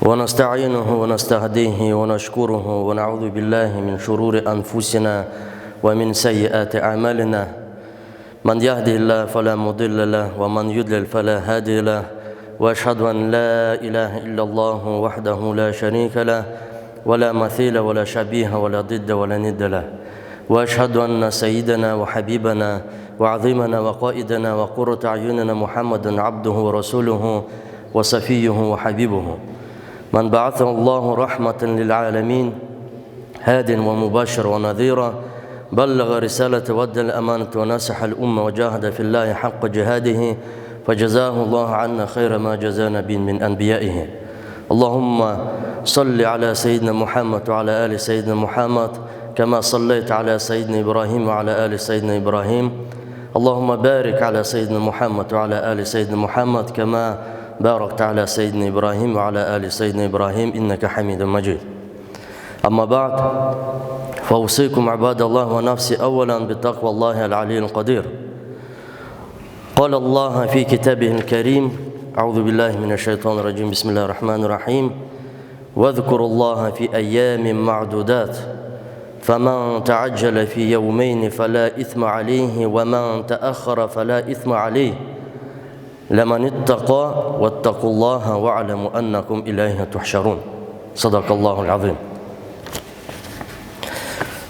ونستعينه ونستهديه ونشكره ونعوذ بالله من شرور أنفسنا ومن سيئات أعمالنا من يهده الله فلا مضل له ومن يضلل فلا هادي له وأشهد أن لا إله إلا الله وحده لا شريك له ولا مثيل ولا شبيه ولا ضد ولا ند له وأشهد أن سيدنا وحبيبنا وعظيمنا وقائدنا وقرة أعيننا محمدا عبده ورسوله وصفيه وحبيبه من بعثه الله رحمة للعالمين هاد ومباشر ونذيرا بلغ رسالة وأدى الأمانة ونصح الأمة وجاهد في الله حق جهاده فجزاه الله عنا خير ما جزى نبي من أنبيائه اللهم صل على سيدنا محمد وعلى آل سيدنا محمد كما صليت على سيدنا إبراهيم وعلى آل سيدنا إبراهيم اللهم بارك على سيدنا محمد وعلى آل سيدنا محمد كما باركت على سيدنا إبراهيم وعلى آل سيدنا إبراهيم إنك حميد مجيد أما بعد فأوصيكم عباد الله ونفسي أولا بتقوى الله العلي القدير قال الله في كتابه الكريم أعوذ بالله من الشيطان الرجيم بسم الله الرحمن الرحيم واذكروا الله في أيام معدودات فمن تعجل في يومين فلا إثم عليه ومن تأخر فلا إثم عليه لمن اتقى واتقوا الله واعلموا أنكم إليه تحشرون صدق الله العظيم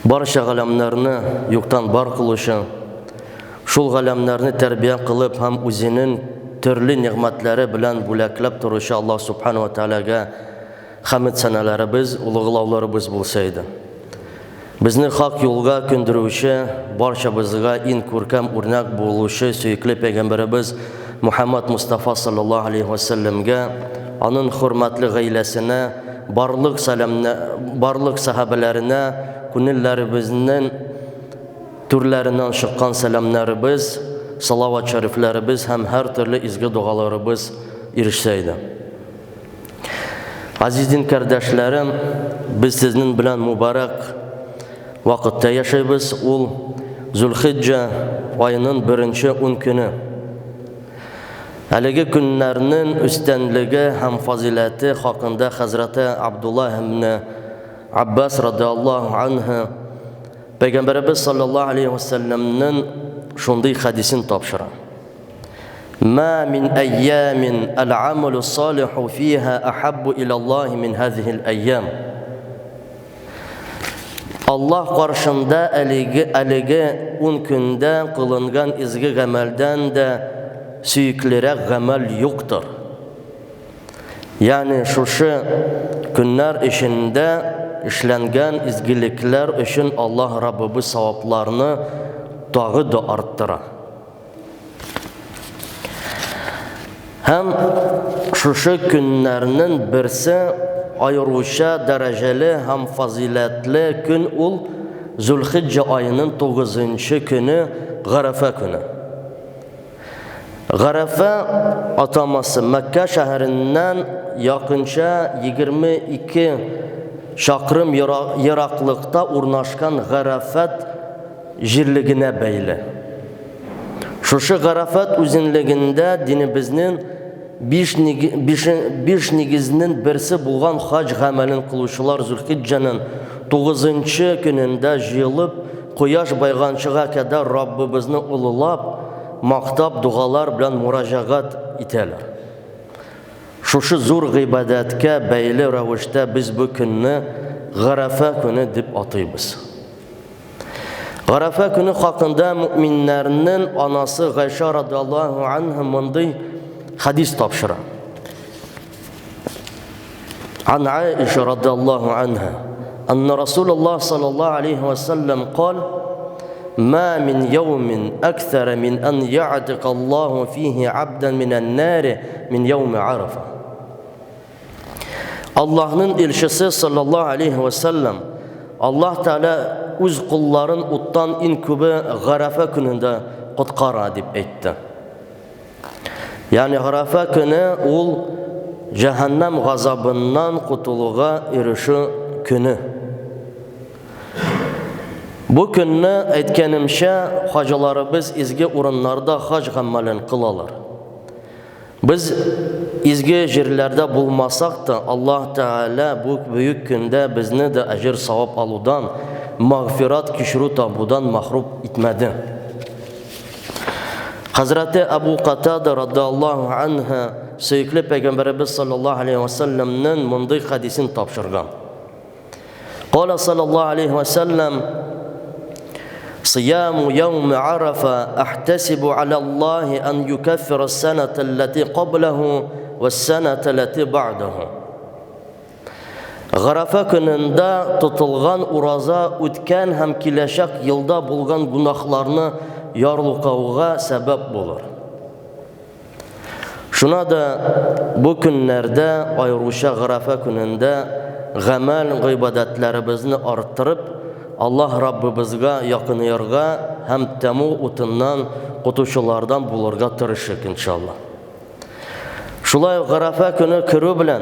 Barcha g'alamlarni yo'qdan bor qilishi, shul g'alamlarni tarbiya qilib ham o'zining turli ne'matlari bilan bo'laklab turishi Alloh subhanahu va taolaga hamd sanalarimiz, ulug'lovlarimiz bo'lsa edi. Bizni haq yo'lga ko'ndiruvchi, barcha bizga eng ko'rkam o'rnak bo'lishi suyukli payg'ambarimiz Muhammad Mustafa sallallohu alayhi va sallamga, uning hurmatli oilasina, barliq sahabalarina kunlarimizning turlaridan chiqqan salomlarimiz, salovat shariflarimiz ham har turli izgi duolarimiz erishsaydi. Aziz din qardoshlarim, biz sizning bilan muborak vaqtda yashaymiz. U Zulhijja oyining 1-10 kuni. Haligi kunlarning ustanligi ham fazilati haqida Hazrati Abdullah ibn Abbas radhiyallohu anhu Payg'ambarimiz sallallohu alayhi vasallamning shunday hadisini topshiradi. Ma min ayyamin al-amalu solihu fiha ahabbu ila Allah min hadhihi al-ayyam. Allah qarshında aligi 10 kunda qilingan izgi amaldan da suyukliroq amal yo'qdir. Ya'ni shu kunlar ishida ishlangan izgiliklar uchun Allah Rabbimiz savoblarni tag'ida orttiradi. Ham shu kunlarning birsi ayıruşa dereceli hem faziletli gün ol Zulhicce ayının 9. günü Garafa günü. Garafa ataması Mekke şehrinden yakınca 22 şakırım yiraklıkta urnaşkan Garafat jirligine beyli. Şu Garafat uzunluğunda dinimizin beş negizinin birisi bulgan hac amelin kılışılar Zulhicce'nin 9. gününde jıyılıp Quyosh bayğançığa kadar Rabbimizni ululab, maqtab dualar bilan müracaat iteler. Şu zor ibadatga beyli ravishda biz bu kunni Garafa kuni deb ataymiz. Garafa kuni haqida müminlerinin anası G'aysha radhiyallohu anha bunday hadis topshiradi. An Aisha radhiyallohu anha anna Rasulullah sallallahu alayhi va sallam qala ما من يوم أكثر من أن يعتق الله فيه عبدا من النار من يوم عرفة. Allah'ın elçisi sallallahu aleyhi ve sellem Allah Teala öz kulların uttan en kübü Garafa gününde qutqara deb aytdi. Yani Garafa günü ol cehennem gazabından qutuluğa erişi günü. Bu günni aytganimcha hacılarımız izgi o'rinlarda hac amalini qilalar. Biz izgi yerlerde bulmasak da Allah Teala bu büyük günde bizni de ecir savap aludan, mağfirat kişru tabudan mahrum etmedi. Hazreti Ebu Qatada radıyallahu anh'a Süykli Peygamberimiz sallallahu aleyhi ve sellem'nin mundik hadisini tapşırgan. Qala sallallahu aleyhi ve sellem صيام يوم عرفة أحتسب على الله أن يكفر السنة التي قبله والسنة التي بعده. Arafa günündə tutulğan uraza ötken hem kiləşək yılda bulğan günahlarını yarlıqavığa səbəb olur. Şuna da bu günlərdə ayrışa Arafa günündə qəməl ibadətlərimizni arttırıb Allah Rabbimizga yakınıyırga hem temu utundan qutuşulardan bulurga tırışık inşallah. Şulay Arafa günü kürü bilen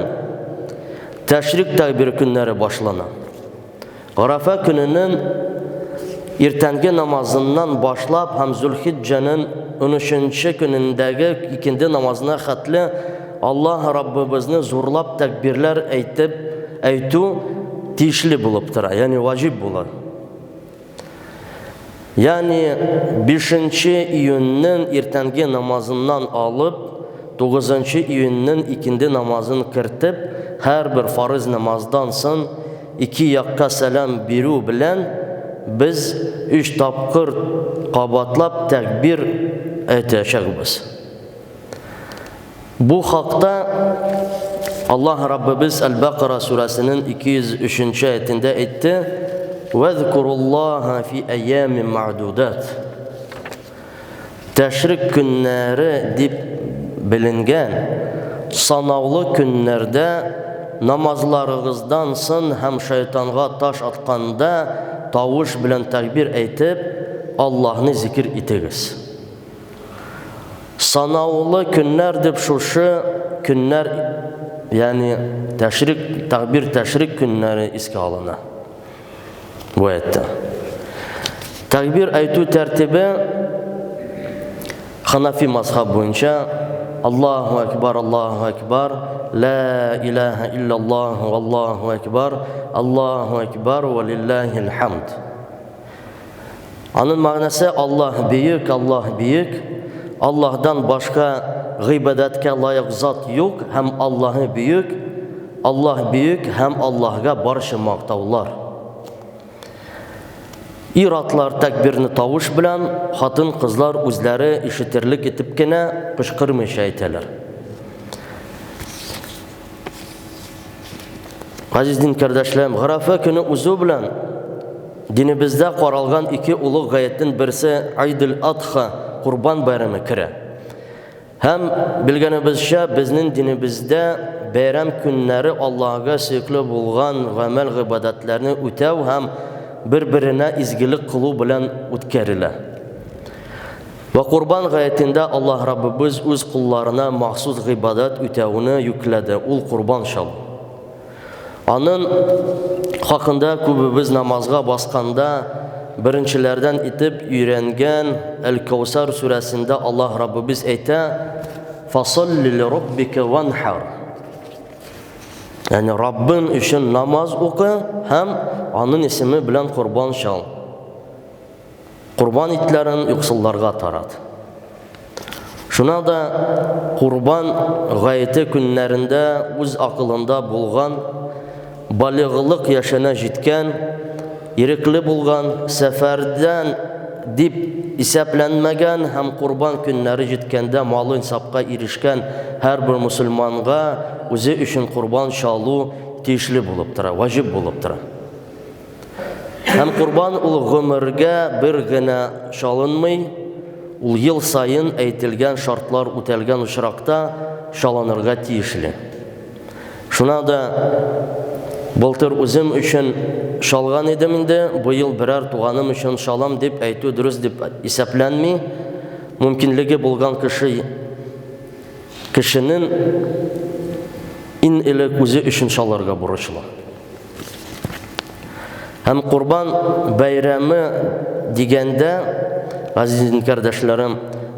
təşrik takbir günleri başlanan. Arafa gününün ertəngi namazından başlap hem Zülhicce'nin 13. günündəki ikindi namazına xatli Allah Rabbimizni zorlap takbirler eytu tişli buluptur. Yani vacib bular. Yani 5. iyunun ertəngi namazından alıp 9. iyunun ikindi namazını kırtıp her bir farız namazdan son 2 yakka selam biru bilen biz 3 tapkır qabatlap tekbir eteceğiz. Bu hakta Allah Rabbimiz El-Baqara suresinin 203. ayetinde etti. وَذْكُرُ اللّٰهَ فِي اَيَّامٍ مَعْدُودَاتٍ. Teşrik günleri dip bilingen sanavlı günlerde namazlarınızdan son hem şeytanğa taş atqanda tavuş bilen tekbir eytip Allah'ını zikir etiniz. Sanavlı günler dip şuşu günler yani teşrik günleri iske alına. Bu ayette. Tekbir eytu tertibi Hanafi mazhab boyunca Allahu Ekber, Allahu Ekber, La ilahe illallah, Allahu Ekber, Allahu Ekber ve lillahil hamd. Onun manası Allah büyük, Allah büyük. Allah'tan başka gıybadetke layık zat yok. Hem Allah'ı büyük, Allah büyük, hem Allah'a barışı maqtavlar. İratlar tekbirini tavuş bilen, hatın kızlar özleri işitirlik etip gene kışkırmış ayteler. Aziz din kardeşlerim, Arafa günü uzu bilen dinimizde qaralgan iki ulu gayetin birisi Aydil Adha, Kurban bayramı kire. Hem bilgenimizce bizning dinimizde bayram günleri Allah'a süykli bulgan gamel ibadetlerini ötev hem birbirine izgilik kılı bilen ötkeriler. Ve kurban gayetinde Allah Rabbimiz öz kullarına mahsus ibadet ötevini yükledi. Ul kurban şal. Onun hakkında kubimiz namazga baskanda birinçilerden itip yürengen El-Kevser suresinde Allah Rabbimiz eyte فَصَلِّ لِرَبِّكَ وَانْحَرْ. Yani Rabbin için namaz oku hem onun ismi bilen kurban şal. Kurban itlerin yoksullarga tarat. Şuna da kurban gayeti günlerinde öz akılında bulgan, balıqlık yaşına jitken, irikli bulgan, seferden dip isaplanmagan hem kurban günleri jitkende malı insapka erişken her bir Müslümanğa özü için kurban şalı tişli bulup tura, vacib bulup tura. Hem kurban ul ömürge bir gene şalınmay, ul yıl sayın eytilgen şartlar ötelgen uçrakta şalanırga tişli. Şuna da былтыр özüm için şalgan edim indi, bu yıl birer tuğanım için şalam dip eytu dürüst dip isaplanmay, mümkünlüğü bulgan kişinin in ile özü için şalarga buruşlu. Hem kurban bayramı digende aziz kardeşlerim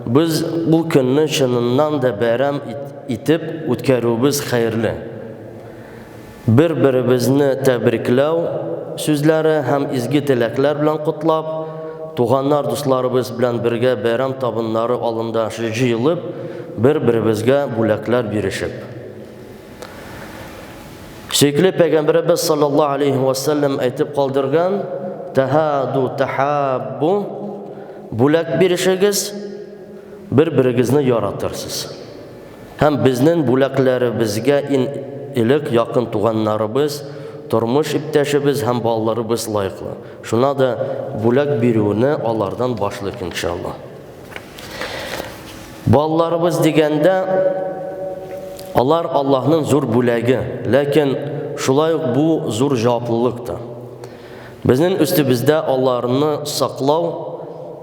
biz bu günni çınından da bayram itib o'tkazuvimiz xayrli. Bir-birimizni tabriklov so'zlari ham izgi tilaklar bilan qutlab, tug'anlar do'stlarimiz bilan birga bayram tabinlari oldida yig'ilib, bir-birimizga bo'laklar berishib. Suyukli Payg'ambarimiz sallallohu alayhi va sallam aytib qoldirgan: "Tahadu tahabbu", bo'lak berishingiz bir-biringizni yaratirsiz. Ham bizning bo'laklarimizga iliq yaqin tuganlarimiz, turmush iptashimiz ham bolalarimiz loyiqli. Shuna da bo'lak beruvni onlardan boshlaylik inshaalloh. Bolalarimiz deganda ular Allohning zo'r bo'lagi, lekin shulay bu zo'r javoblilikdir. Bizning ustimizda onlarni saqlov,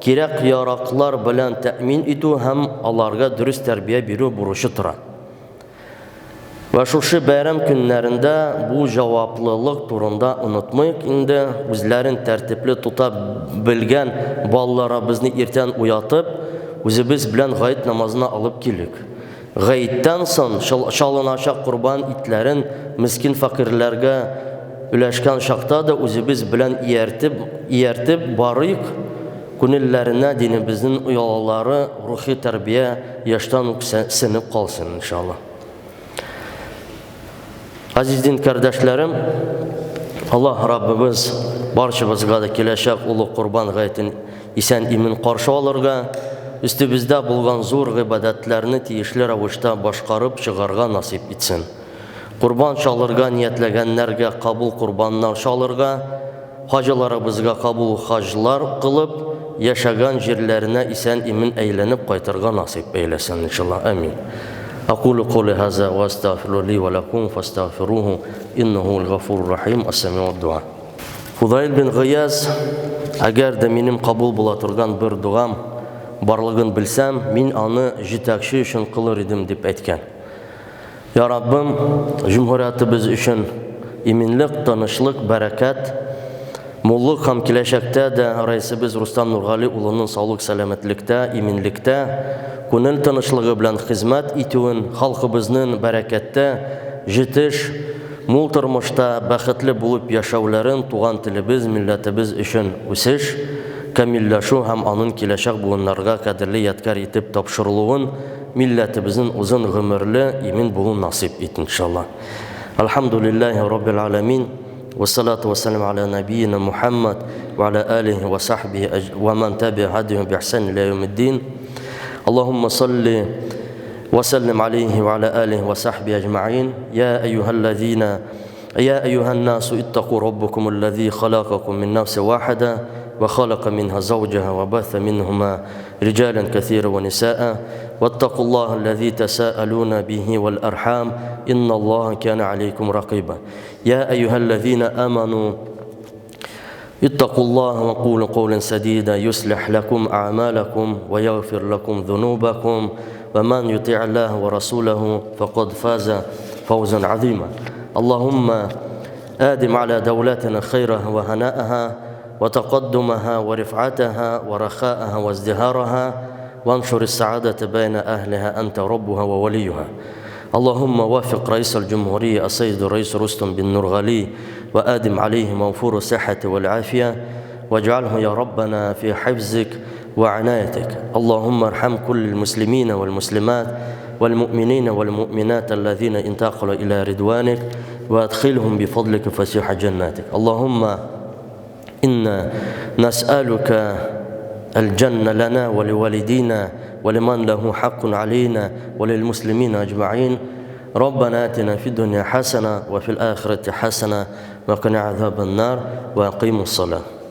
kerak yaroqlar bilan ta'min etuv ham ularga durust tarbiya beruv burchi turadi. Va shu bayram kunlarida bu javoblilik turida unutmaylik, endi o'zlarini tartibli tuta bilgan bolalarimizni ertan uyatib, o'zimiz bilan g'ayit namozini olib kelik. G'ayitdan so'ng shalonashaq qurban itlarin miskin faqirlarga ulashgan shaqda da o'zimiz bilan iyartib borik, kunillarına dinimizin uyalları ruhi terbiye yaştan sinip kalsın inşallah. Aziz din kardeşlerim, Allah Rabbimiz barçamızga da kelешек ulu kurban gaytin isen imin karşı alırga, üstümüzde bulgan zor ibadetlerini tiyişli ravuşta başkarıp çıgarga nasip etsin. Kurban çalırga niyetlegenlerge kabul kurbanlar çalırga, hacılarımızga kabul hacılar kılıp, yaşagan yerlerine isen imin eğlenip qaytarga nasip eylesin inşallah. Amin. Aqulu qawli haza wa astaghfiru li wa lakum fastaghfiruhu innahu'l ghafurur rahim. As-sami'ud du'a. Fudayl bin G'iyaz agar da menim qabul bo'la turgan bir duam barligin bilsam, men uni yetakchi uchun qilar edim deb aytgan. Ya Rabbim, Cumhuriyatimiz uchun iminlik, tinchlik, barakat, mo'llik ham kelajakda da raisimiz Rustam Nurg'ali ulining sog'lik, salomatlikda, iminlikda, ko'ngil tinchligi bilan xizmat etuvin, xalqimizning barakatda yetish, mo'l turmushda baxtli bo'lib yashovlarin tug'an tilimiz, millatimiz uchun o'sish, kamillashuv ham uning kelajak bugunlarga qadrli yodgor etib topshiriluvin, millatimizning uzun umrli, imin bo'lib nasib et inshaalloh. Alhamdulillahi robbil alamin. والصلاة والسلام على نبينا محمد وعلى آله وصحبه ومن تبع هديهم بإحسان إلى يوم الدين. اللهم صل وسلم عليه وعلى آله وصحبه أجمعين. يا أيها الناس اتقوا ربكم الذي خلقكم من نفس واحدة وخلق منها زوجها وبث منهما رجالا كثيرا ونساء واتقوا الله الذي تساءلون به والأرحام إن الله كان عليكم رقيبا. يا أيها الذين آمنوا اتقوا الله وقولوا قولا سديدا يصلح لكم أعمالكم ويغفر لكم ذنوبكم ومن يطع الله ورسوله فقد فاز فوزا عظيما. اللهم آدم على دولتنا خيرها وهناءها وتقدمها ورفعتها ورخاءها وازدهارها وانشر السعادة بين أهلها أنت ربها ووليها. اللهم وافق رئيس الجمهورية السيد الرئيس رستم بن نورغالي وآدم عليه موفور الصحة والعافية واجعله يا ربنا في حفظك وعنايتك. اللهم ارحم كل المسلمين والمسلمات والمؤمنين والمؤمنات الذين انتقلوا إلى رضوانك وادخلهم بفضلك فسيح جناتك. اللهم إنا نسألك الجنة لنا ولوالدينا ولمن له حق علينا وللمسلمين أجمعين. ربنا آتنا في الدنيا حسنة وفي الآخرة حسنة وقنا عذاب النار وأقيموا الصلاة.